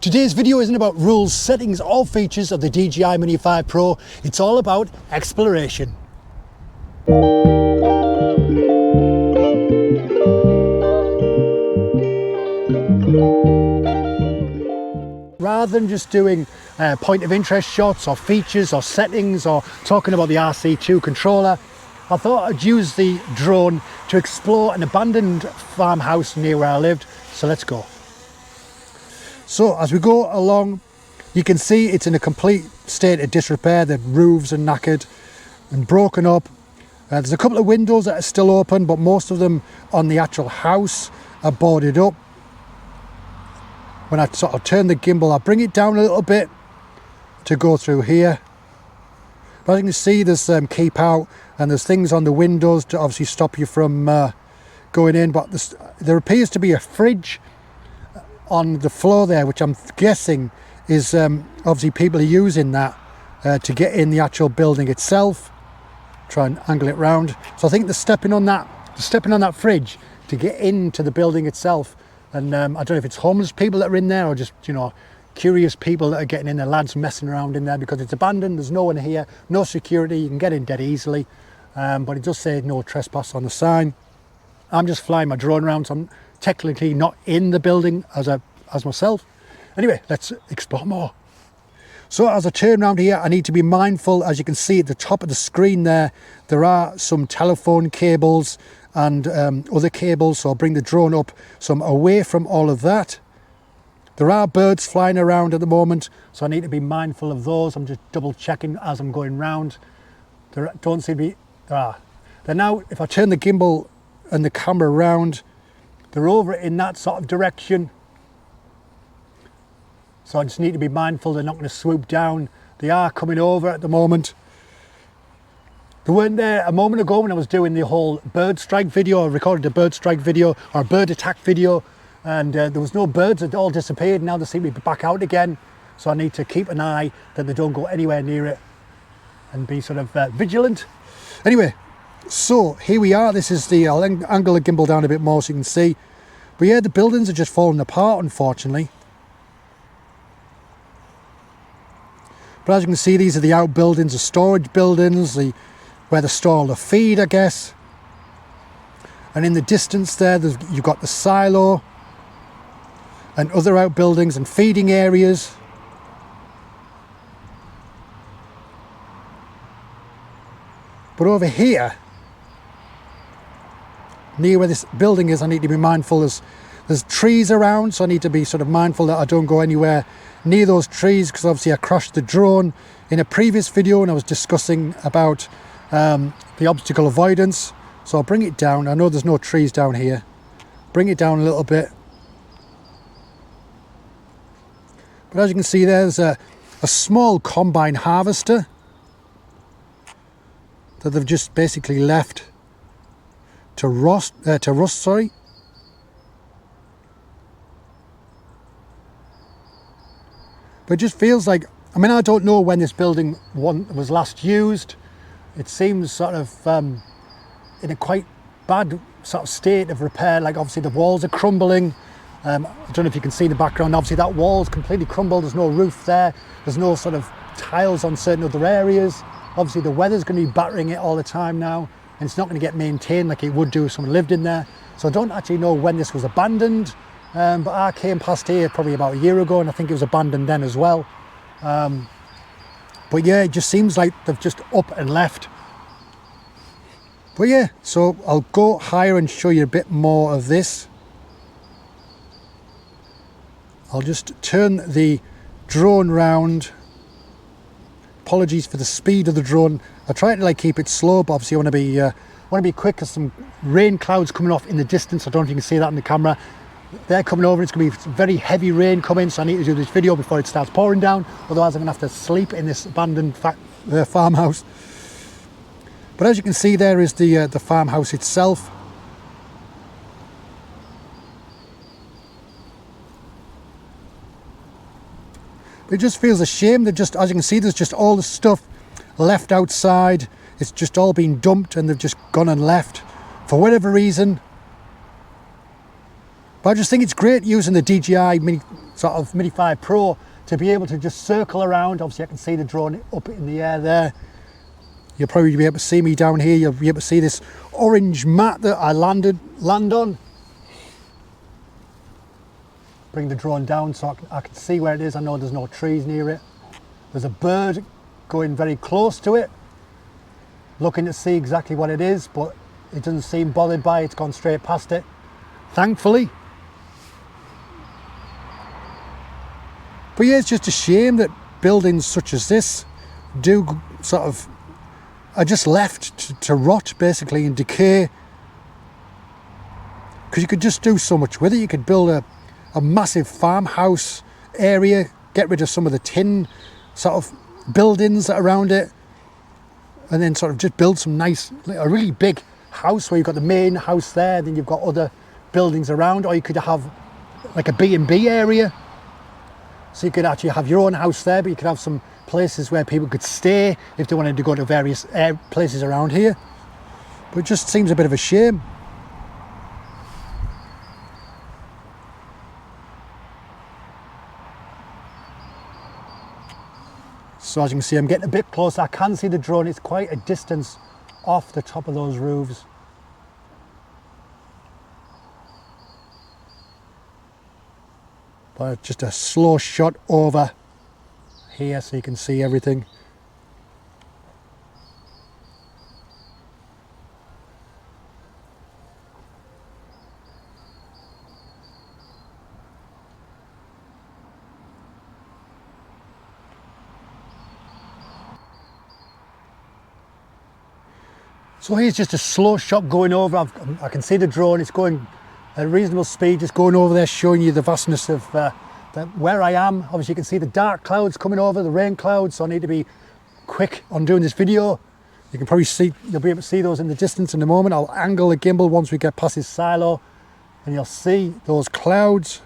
Today's video isn't about rules, settings or features of the DJI Mini 5 Pro. It's all about exploration. Rather than just doing point of interest shots or features or settings or talking about the RC2 controller, I thought I'd use the drone to explore an abandoned farmhouse near where I lived. So let's go. So as we go along, you can see it's in a complete state of disrepair. The roofs are knackered and broken up. There's a couple of windows that are still open, but most of them on the actual house are boarded up. When I sort of turn the gimbal, I bring it down a little bit to go through here. But as you can see, there's keep out and there's things on the windows to obviously stop you from going in. But there appears to be a fridge on the floor there, which I'm guessing is obviously people are using that to get in the actual building itself. Try and angle it round. So I think they're stepping on that fridge to get into the building itself. And I don't know if it's homeless people that are in there or just, you know, curious people that are getting in there, lads messing around in there because it's abandoned. There's no one here, no security. You can get in dead easily. But it does say no trespass on the sign. I'm just flying my drone around, so I'm technically not in the building as myself. Anyway, let's explore more. So as I turn around here, I need to be mindful. As you can see at the top of the screen there are some telephone cables and other cables, so I'll bring the drone up so I'm away from all of that. There are birds flying around at the moment, so I need to be mindful of those. I'm just double checking as I'm going round. There don't seem to be, there are. Then now, if I turn the gimbal and the camera around, they're over in that sort of direction. So I just need to be mindful they're not going to swoop down. They are coming over at the moment. They weren't there a moment ago when I was doing the whole bird strike video. I recorded a bird strike video or a bird attack video, and there was no birds. It all disappeared. Now they seem to be back out again. So I need to keep an eye that they don't go anywhere near it and be sort of vigilant. Anyway, so here we are. This is the, I'll angle the gimbal down a bit more so you can see. But yeah, the buildings are just falling apart, unfortunately. But as you can see, these are the outbuildings, the storage buildings, where they store all the feed, I guess. And in the distance there, you've got the silo and other outbuildings and feeding areas. But over here, near where this building is, I need to be mindful. There's trees around, so I need to be sort of mindful that I don't go anywhere near those trees, because obviously I crashed the drone in a previous video and I was discussing about the obstacle avoidance. So I'll bring it down. I know there's no trees down here. Bring it down a little bit. But as you can see, there's a small combine harvester that they've just basically left to rust. Sorry. But it just feels like, I mean, I don't know when this building was last used. It seems sort of in a quite bad sort of state of repair. Like obviously the walls are crumbling. I don't know if you can see the background. Obviously that wall's completely crumbled. There's no roof there. There's no sort of tiles on certain other areas. Obviously the weather's going to be battering it all the time now, and it's not going to get maintained like it would do if someone lived in there. So I don't actually know when this was abandoned. But I came past here probably about a year ago, and I think it was abandoned then as well. But yeah, it just seems like they've just up and left. But yeah, so I'll go higher and show you a bit more of this. I'll just turn the drone round. Apologies for the speed of the drone. I try to keep it slow, but obviously I want to be quick because some rain clouds coming off in the distance. I don't know if you can see that in the camera. They're coming over. It's going to be very heavy rain coming, so I need to do this video before it starts pouring down. Otherwise, I'm going to have to sleep in this abandoned farmhouse. But as you can see, there is the farmhouse itself. But it just feels a shame that just, as you can see, there's just all the stuff left outside. It's just all been dumped, and they've just gone and left for whatever reason. But I just think it's great using the DJI Mini, sort of Mini 5 Pro, to be able to just circle around. Obviously I can see the drone up in the air there. You'll probably be able to see me down here. You'll be able to see this orange mat that I land on. Bring the drone down so I can see where it is. I know there's no trees near it. There's a bird going very close to it, looking to see exactly what it is, but it doesn't seem bothered by it. It's gone straight past it, thankfully. But yeah, it's just a shame that buildings such as this do sort of are just left to rot basically and decay, because you could just do so much with it. You could build a massive farmhouse area, get rid of some of the tin sort of buildings that are around it, and then sort of just build some nice, a really big house where you've got the main house there, then you've got other buildings around, or you could have like a B&B area. So you could actually have your own house there, but you could have some places where people could stay if they wanted to go to various places around here. But it just seems a bit of a shame. So as you can see, I'm getting a bit closer. I can see the drone. It's quite a distance off the top of those roofs. But just a slow shot over here so you can see everything. So here's just a slow shot going over. I can see the drone. It's going at a reasonable speed, just going over there, showing you the vastness of where I am. Obviously you can see the dark clouds coming over, the rain clouds, so I need to be quick on doing this video. You can probably see, you'll be able to see those in the distance in a moment. I'll angle the gimbal once we get past this silo and you'll see those clouds.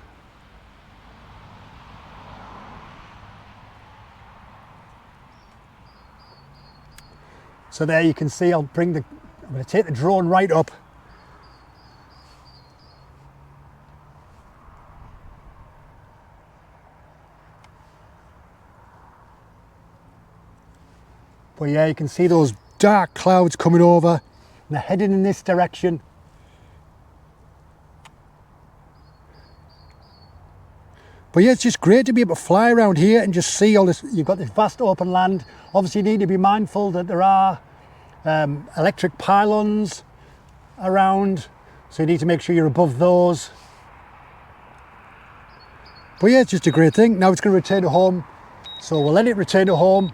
So there you can see, I'm going to take the drone right up. But yeah, you can see those dark clouds coming over and they're heading in this direction. But yeah, it's just great to be able to fly around here and just see all this. You've got this vast open land. Obviously you need to be mindful that there are electric pylons around, so you need to make sure you're above those. But yeah, it's just a great thing. Now it's going to return to home, so we'll let it return to home.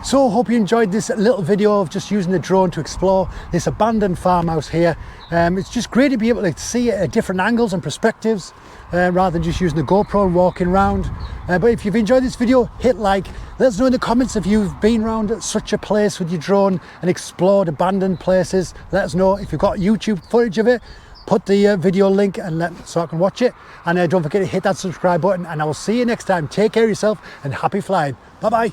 So I hope you enjoyed this little video of just using the drone to explore this abandoned farmhouse here. It's just great to be able to see it at different angles and perspectives rather than just using the GoPro and walking around. But if you've enjoyed this video, hit like. Let us know in the comments if you've been around such a place with your drone and explored abandoned places. Let us know if you've got YouTube footage of it. Put the video link so I can watch it. And don't forget to hit that subscribe button, and I will see you next time. Take care of yourself and happy flying. Bye-bye.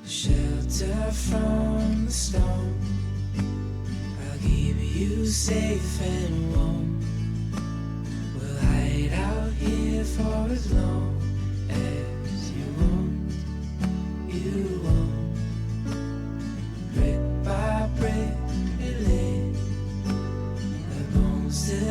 Shelter from the storm, I'll keep you safe and warm. We'll hide out here for as long as you want, you want. Brick by brick we lay, the bones still